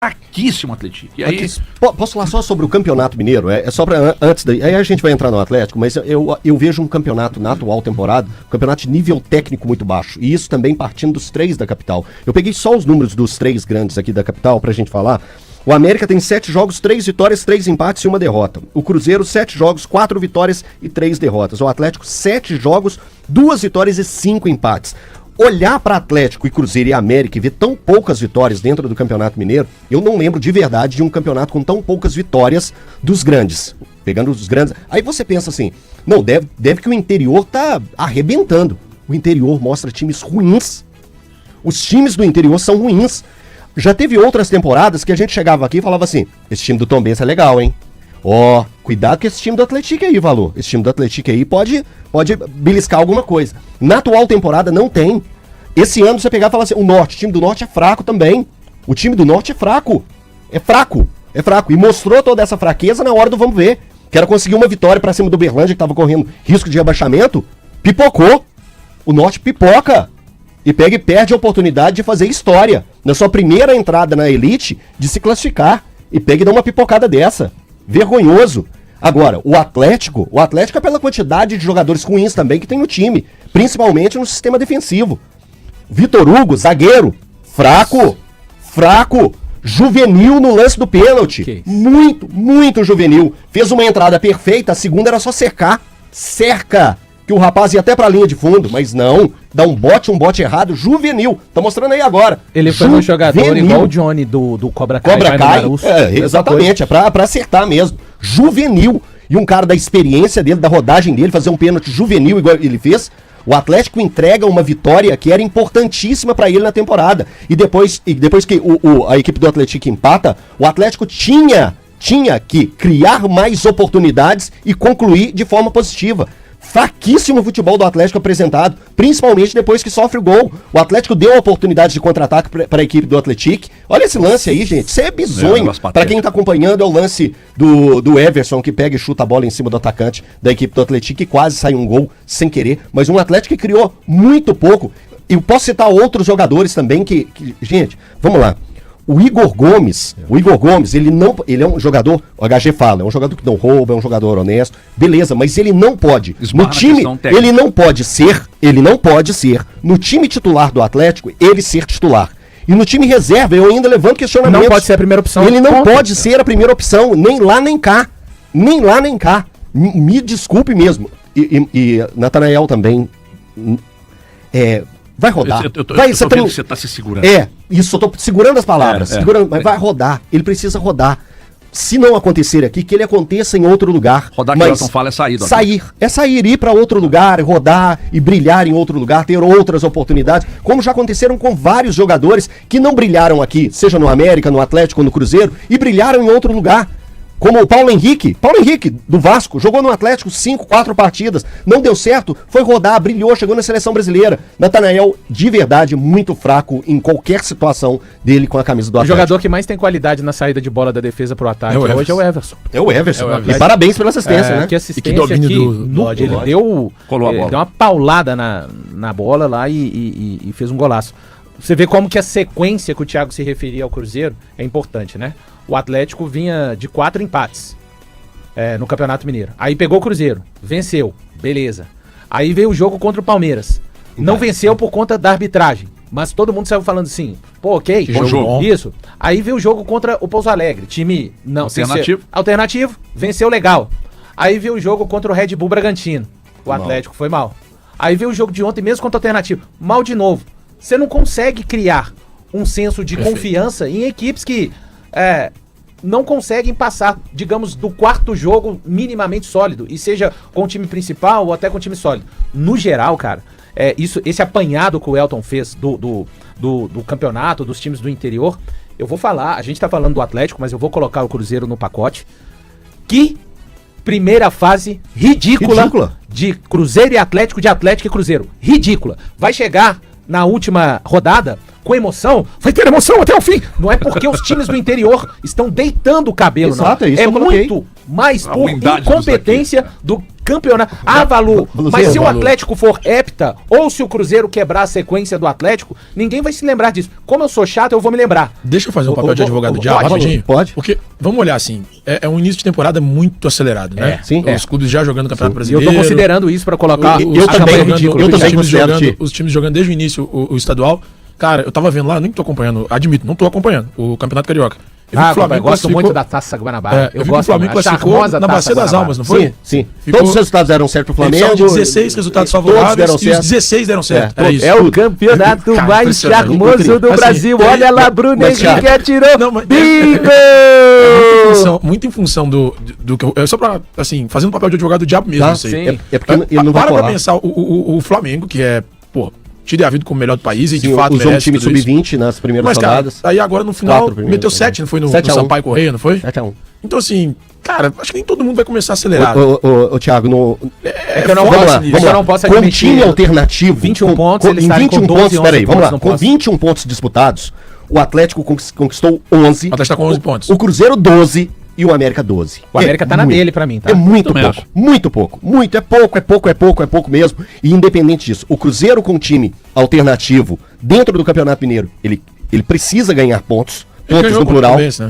fraquíssimo Atlético. E aí... Posso falar só sobre o Campeonato Mineiro? É só para antes daí. Aí a gente vai entrar no Atlético, mas eu vejo um campeonato na atual temporada, um campeonato de nível técnico muito baixo. E isso também partindo dos 3 da capital. Eu peguei só os números dos 3 grandes aqui da capital pra gente falar. O América tem 7 jogos, 3 vitórias, 3 empates e 1 derrota. O Cruzeiro, 7 jogos, 4 vitórias e 3 derrotas. O Atlético, 7 jogos, 2 vitórias e 5 empates. Olhar para Atlético e Cruzeiro e América e ver tão poucas vitórias dentro do Campeonato Mineiro, eu não lembro de verdade de um campeonato com tão poucas vitórias dos grandes. Pegando os grandes. Aí você pensa assim, não, deve que o interior tá arrebentando. O interior mostra times ruins. Os times do interior são ruins. Já teve outras temporadas que a gente chegava aqui e falava assim, esse time do Tombense é legal, hein? Ó, cuidado com esse time do Atlético aí, Valor. Esse time do Atlético aí pode beliscar alguma coisa. Na atual temporada não tem. Esse ano você pegar e falar assim, o time do Norte é fraco também. O time do Norte é fraco. É fraco. E mostrou toda essa fraqueza na hora do vamos ver. Que era conseguir uma vitória pra cima do Berlândia, que tava correndo risco de rebaixamento. Pipocou. O Norte pipoca. E pega e perde a oportunidade de fazer história. Na sua primeira entrada na elite, de se classificar. E pega e dá uma pipocada dessa. Vergonhoso. Agora, o Atlético é pela quantidade de jogadores ruins também que tem no time. Principalmente no sistema defensivo. Vitor Hugo, zagueiro, fraco. Juvenil no lance do pênalti. Muito juvenil. Fez uma entrada perfeita, a segunda era só cercar. Cerca. Que o rapaz ia até pra linha de fundo, mas não. Dá um bote errado, juvenil. Tá mostrando aí agora. Ele foi um jogador igual o Johnny do Cobra Kai. Cobra Kai, exatamente, é pra acertar mesmo. Juvenil. E um cara da experiência dele, da rodagem dele, fazer um pênalti juvenil igual ele fez. O Atlético entrega uma vitória que era importantíssima pra ele na temporada. E depois que a equipe do Atlético empata, o Atlético tinha que criar mais oportunidades e concluir de forma positiva. Fraquíssimo futebol do Atlético apresentado, principalmente depois que sofre o gol. O Atlético deu a oportunidade de contra-ataque para a equipe do Atlético. Olha esse lance aí, gente. Isso é bizonho. Para quem tá acompanhando, é o lance do Everson, que pega e chuta a bola em cima do atacante da equipe do Atlético, e quase sai um gol sem querer. Mas um Atlético que criou muito pouco. Eu posso citar outros jogadores também que gente, vamos lá. O Igor Gomes, ele é um jogador, o HG fala, é um jogador que não rouba, é um jogador honesto, beleza, mas ele não pode, no time, ele não pode ser, no time titular do Atlético, ele ser titular. E no time reserva, eu ainda levanto questionamentos. Não pode ser a primeira opção. Ele não pode ser a primeira opção, nem lá nem cá. Me desculpe mesmo. E Natanael também... Vai rodar. Você tá se segurando. Isso, eu tô segurando as palavras. Mas vai rodar. Ele precisa rodar. Se não acontecer aqui, que ele aconteça em outro lugar. Rodar, que o Elton fala, é sair. Ir para outro lugar, rodar e brilhar em outro lugar, ter outras oportunidades, como já aconteceram com vários jogadores que não brilharam aqui, seja no América, no Atlético ou no Cruzeiro, e brilharam em outro lugar. Como o Paulo Henrique, do Vasco, jogou no Atlético 4 partidas, não deu certo, foi rodar, brilhou, chegou na seleção brasileira. Natanael, de verdade, muito fraco em qualquer situação dele com a camisa do Atlético. O jogador que mais tem qualidade na saída de bola da defesa pro ataque hoje é o Everson. É o Everson. E parabéns pela assistência, né? Que assistência aqui, ele deu uma paulada na bola lá e fez um golaço. Você vê como que a sequência que o Thiago se referia ao Cruzeiro é importante, né? O Atlético vinha de 4 empates no Campeonato Mineiro. Aí pegou o Cruzeiro, venceu, beleza. Aí veio o jogo contra o Palmeiras. Não venceu por conta da arbitragem, mas todo mundo saiu falando assim, pô, ok, jogo. Isso. Aí veio o jogo contra o Pouso Alegre, time alternativo, venceu legal. Aí veio o jogo contra o Red Bull Bragantino, o Atlético foi mal. Aí veio o jogo de ontem mesmo contra o alternativo, mal de novo. Você não consegue criar um senso de confiança em equipes que não conseguem passar, digamos, do quarto jogo minimamente sólido, e seja com o time principal ou até com o time sólido. No geral, cara, esse apanhado que o Elton fez do campeonato, dos times do interior, eu vou falar, a gente tá falando do Atlético, mas eu vou colocar o Cruzeiro no pacote. Que primeira fase ridícula. De Cruzeiro e Atlético, de Atlético e Cruzeiro. Ridícula. Vai chegar na última rodada, com emoção, vai ter emoção até o fim. Não é porque os times do interior estão deitando o cabelo, exato, não. É muito mais por incompetência do campeonato. Valu, mas se o Atlético for hepta, ou se o Cruzeiro quebrar a sequência do Atlético, ninguém vai se lembrar disso. Como eu sou chato, eu vou me lembrar. Deixa eu fazer um papel de advogado do diabo rapidinho. Pode. Porque, vamos olhar assim, é um início de temporada muito acelerado, né? Sim. Os clubes já jogando o Campeonato Brasileiro. E eu tô considerando isso pra colocar eu também considero os times jogando desde o início o estadual. Cara, eu tava vendo lá, nem tô acompanhando, admito, não tô acompanhando o Campeonato Carioca. Eu gosto muito da Taça Guanabara. Eu vi que o Flamengo classificou na Bacia das Almas, não foi? Sim. Todos os resultados deram certo pro Flamengo. Só de 16 resultados favoráveis e os 16 deram certo. É o campeonato mais charmoso do Brasil. Olha lá, Bruno Henrique atirou. Bingo! Muito em função do que eu... Só pra, assim, fazendo o papel de advogado do diabo mesmo, isso aí. É porque ele não vai Para pra pensar, o Flamengo, que é, tido a vida como o melhor do país e de fato usou um time sub-20 nas primeiras rodadas. Aí agora no final meteu 7, não foi no Sampaio Correia, não foi? 7-1. Então assim, cara, acho que nem todo mundo vai começar acelerado. Ô Thiago, eu não posso admitir. Com time alternativo, 21 pontos, em 21 pontos, peraí, vamos lá. Com 21 pontos disputados, o Atlético conquistou 11. O Atlético tá com 11 pontos. O Cruzeiro 12 e o América 12. O América tá na dele pra mim, tá? É muito pouco. É pouco mesmo. E independente disso, o Cruzeiro com time alternativo dentro do Campeonato Mineiro, ele precisa ganhar pontos.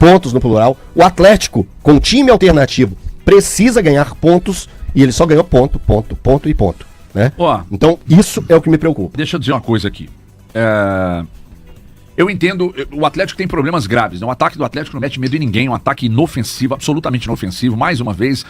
Pontos no plural. O Atlético com time alternativo precisa ganhar pontos e ele só ganhou ponto, né? Então isso é o que me preocupa. Deixa eu dizer uma coisa aqui. Eu entendo, o Atlético tem problemas graves, né? O ataque do Atlético não mete medo em ninguém, um ataque inofensivo, absolutamente inofensivo. Mais uma vez,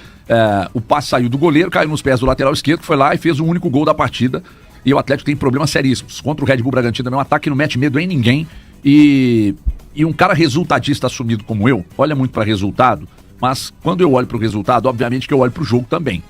o passe saiu do goleiro, caiu nos pés do lateral esquerdo, que foi lá e fez o único gol da partida. E o Atlético tem problemas seríssimos. Contra o Red Bull Bragantino também, um ataque que não mete medo em ninguém. E um cara resultadista assumido como eu, olha muito para resultado, mas quando eu olho para o resultado, obviamente que eu olho para o jogo também.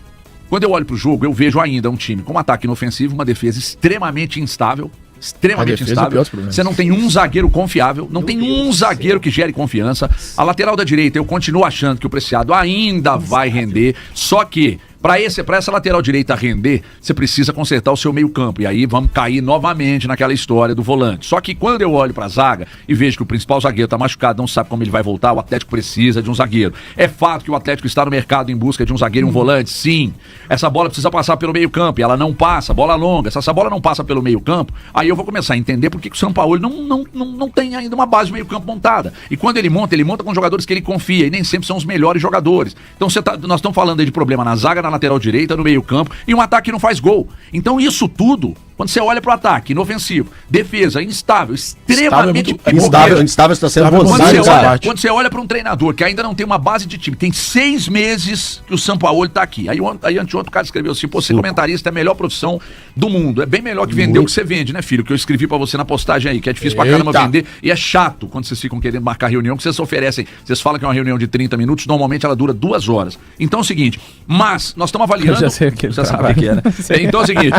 Quando eu olho para o jogo, eu vejo ainda um time com um ataque inofensivo, uma defesa extremamente instável. Você não tem um zagueiro confiável, não tem um zagueiro que gere confiança. A lateral da direita, eu continuo achando que o Preciado ainda vai render, só que para essa lateral direita render, você precisa consertar o seu meio campo. E aí vamos cair novamente naquela história do volante. Só que quando eu olho para a zaga e vejo que o principal zagueiro tá machucado, não sabe como ele vai voltar, o Atlético precisa de um zagueiro. É fato que o Atlético está no mercado em busca de um zagueiro e um volante? Sim. Essa bola precisa passar pelo meio campo e ela não passa, bola longa. Se essa bola não passa pelo meio campo, aí eu vou começar a entender por que o Sampaoli não tem ainda uma base de meio campo montada. E quando ele monta com jogadores que ele confia e nem sempre são os melhores jogadores. Então nós estamos falando aí de problema na zaga, na lateral direita, no meio campo, e um ataque que não faz gol. Então isso tudo, quando você olha pro ataque, inofensivo, defesa, instável, extremamente... Instável está sendo quando você olha para um treinador que ainda não tem uma base de time, tem 6 meses que o Sampaoli tá aqui. Aí anteontem o cara escreveu assim, ser comentarista é a melhor profissão do mundo. É bem melhor que vender o que você vende, né, filho? Que eu escrevi para você na postagem aí, que é difícil pra caramba vender, e é chato quando vocês ficam querendo marcar reunião, que vocês oferecem, vocês falam que é uma reunião de 30 minutos, normalmente ela dura 2 horas. Então é o seguinte, mas nós estamos avaliando... Eu já sei o que você sabe o que é, né? Então é o seguinte,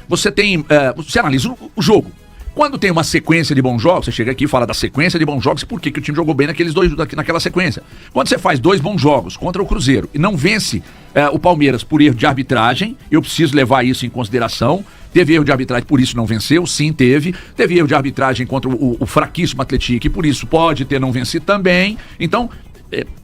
você analisa o jogo. Quando tem uma sequência de bons jogos, você chega aqui e fala da sequência de bons jogos e por que o time jogou bem naquela sequência. Quando você faz 2 bons jogos contra o Cruzeiro e não vence o Palmeiras por erro de arbitragem, eu preciso levar isso em consideração. Teve erro de arbitragem, por isso não venceu? Sim, teve. Teve erro de arbitragem contra o fraquíssimo Atlético e por isso pode ter não vencido também. Então...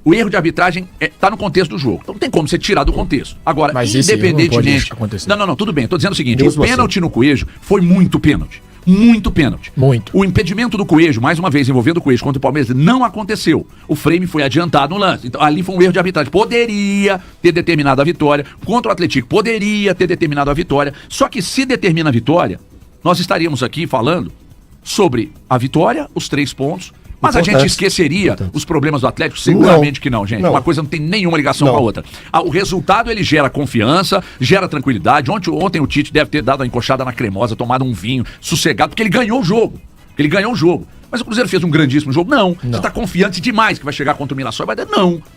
o erro de arbitragem tá no contexto do jogo. Então não tem como você tirar do contexto. Agora, mas independentemente... Não, tudo bem. Tô dizendo o seguinte, o pênalti no Coelho foi muito pênalti. Muito pênalti. Muito. O impedimento do Coelho, mais uma vez envolvendo o Coelho contra o Palmeiras, não aconteceu. O frame foi adiantado no lance. Então ali foi um erro de arbitragem. Poderia ter determinado a vitória. Contra o Atlético, poderia ter determinado a vitória. Só que se determina a vitória, nós estaríamos aqui falando sobre a vitória, os 3 pontos. Mas a gente esqueceria os problemas do Atlético? Seguramente que não, gente. Uma coisa não tem nenhuma ligação com a outra. O resultado, ele gera confiança, gera tranquilidade. Ontem o Tite deve ter dado uma encoxada na cremosa, tomado um vinho, sossegado, porque ele ganhou o jogo. Mas o Cruzeiro fez um grandíssimo jogo? Não. Você tá confiante demais que vai chegar contra o Mirassol?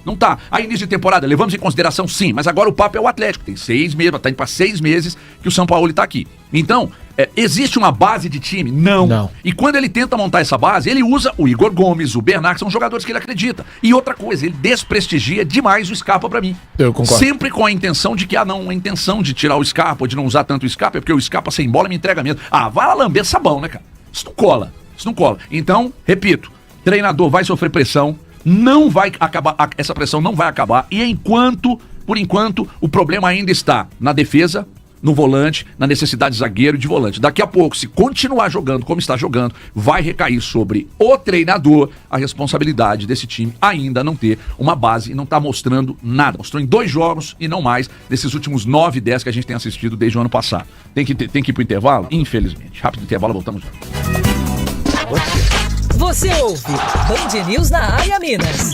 Não tá. Aí início de temporada, levamos em consideração? Sim. Mas agora o papo é o Atlético. Tem 6 meses, tá indo pra 6 meses que o Sampaoli tá aqui. Então... existe uma base de time? Não. E quando ele tenta montar essa base, ele usa o Igor Gomes, o Bernard, que são jogadores que ele acredita. E outra coisa, ele desprestigia demais o Scarpa pra mim. Eu concordo. Sempre com a intenção de que, a intenção de tirar o Scarpa, ou de não usar tanto o Scarpa, é porque o Scarpa sem bola me entrega mesmo. Vai lá lamber sabão, né, cara? Isso não cola. Então, repito, treinador vai sofrer pressão, não vai acabar, essa pressão não vai acabar, e enquanto Por enquanto, o problema ainda está na defesa, no volante, na necessidade de zagueiro e de volante. Daqui a pouco, se continuar jogando como está jogando, vai recair sobre o treinador a responsabilidade desse time ainda não ter uma base e não tá mostrando nada. Mostrou em 2 jogos e não mais desses últimos 9, 10 que a gente tem assistido desde o ano passado. Tem que ir pro intervalo? Infelizmente. Rápido intervalo, voltamos já. Você ouve Band News na área Minas.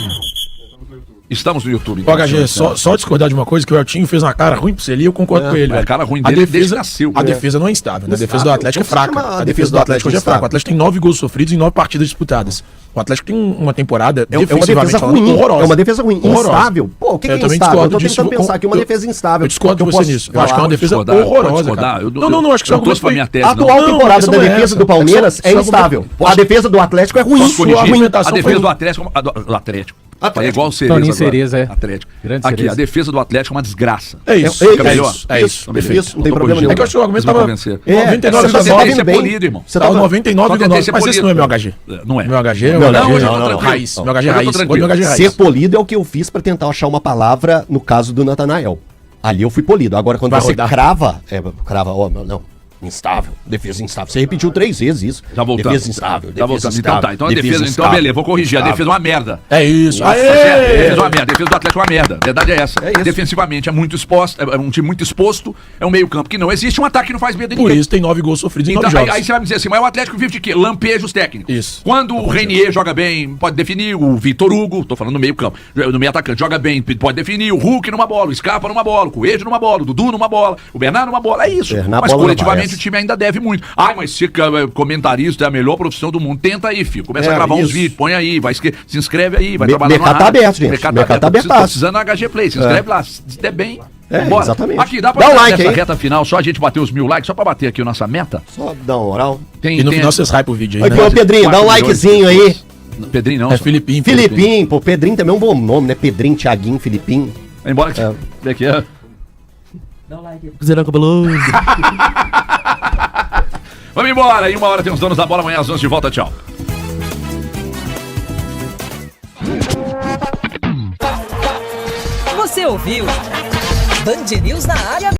Estamos no YouTube. Ó, HG, só discordar de uma coisa, que o Eltinho fez uma cara ruim pra você ali, eu concordo com ele, A velho. cara ruim dele desde que nasceu. A defesa não é instável, né? A defesa do Atlético é fraca. A defesa do Atlético hoje é fraca. O Atlético tem 9 gols sofridos em 9 partidas disputadas. O Atlético tem uma temporada É uma defesa ruim, horrorosa. é uma defesa ruim, Horrorosa. instável. Pô, o que é também instável? Eu tô discordo disso. tentando pensar aqui, uma defesa instável. Eu discordo de Eu você posso nisso. Eu acho que é uma falar, defesa discordar, horrorosa, discordar. cara. Eu Não, acho que eu seu trouxe pra argumento minha foi... tese. A atual Não, temporada essa da não é defesa essa. do Palmeiras Só é argumento- instável. A defesa do Atlético é ruim. Posso corrigir? argumentação A defesa foi- do Atlético... Do Atlético. Atlético. Falei igual o Cereza Toninho agora. Cereza, é. Atlético. Grande Aqui, Cereza. a defesa do Atlético é uma desgraça. É isso. É Fica melhor. isso. É isso. Perfeito. Isso, não tem Tô problema corrigindo. nenhum. É que eu acho que o argumento Vocês vão tava... convencer. 99,9. Você tá tem que vindo ser bem. polido, irmão. Você Tá, tava... 99,9. Mas esse não é meu HG. Não é. Meu HG é Não, meu não, HG. hoje eu tô tranquilo. Raiz. Meu HG Hoje eu tô raiz. tranquilo. Meu HG raiz. Ser polido é o que eu fiz pra tentar achar uma palavra no caso do Natanael. Ali eu fui polido. Agora, quando Vai você rodar. crava, ó, não. Instável, defesa instável. Você repetiu 3 vezes isso. Já voltamos. Defesa instável, Já voltamos. defesa Então tá. Então a defesa... Então beleza, vou corrigir. A defesa é uma merda. É isso. A defesa Aê! é uma merda. A defesa do Atlético é uma merda. A verdade é essa. É isso. Defensivamente é muito exposto, é um time muito exposto, é um meio campo que não existe, um ataque que não faz medo de Por ninguém. isso tem 9 gols sofridos em 9 Então, jogos. aí você vai me dizer assim, mas o Atlético vive de quê? Lampejos técnicos. Isso. Quando o Renier joga bem, pode definir. O Vitor Hugo, tô falando no meio campo, no meio atacante, joga bem, pode definir. O Hulk numa bola, o Scarpa numa bola, o Coelho numa bola, o Dudu numa bola, o Bernardo numa bola. É isso. Bernardo, Mas bola não coletivamente aparece. o time ainda deve muito. Ai, mas se comentarista é a melhor profissão do mundo, tenta aí, filho. Começa É, a gravar uns isso. vídeos, põe aí, se inscreve aí, vai Me- trabalhar mercado na tá rádio. aberto, gente. Mercado tá Tô abertaço. precisando da HG Play, se inscreve lá, se der bem. É, vambora. exatamente. Aqui, dá Dá pra um dar like nessa aí. reta final, só a gente bater os 1000 likes, só pra bater aqui a nossa meta. Só dá uma moral. Tem, E no tem- final vocês hype o vídeo aí, Aqui, né? ô Pedrinho, dá um 4 milhões de likezinho aí. pessoas. Pedrinho não. É só. Filipinho. Filipinho, pô, Pedrinho também é um bom nome, né? Pedrinho, Thiaguinho, Filipinho. Vai embora aqui. Vem aqui, ó. Zerão cabeloso. Vamos embora. Em 1 hora tem os donos da bola. Amanhã às 11 de volta. Tchau. Você ouviu Band News na área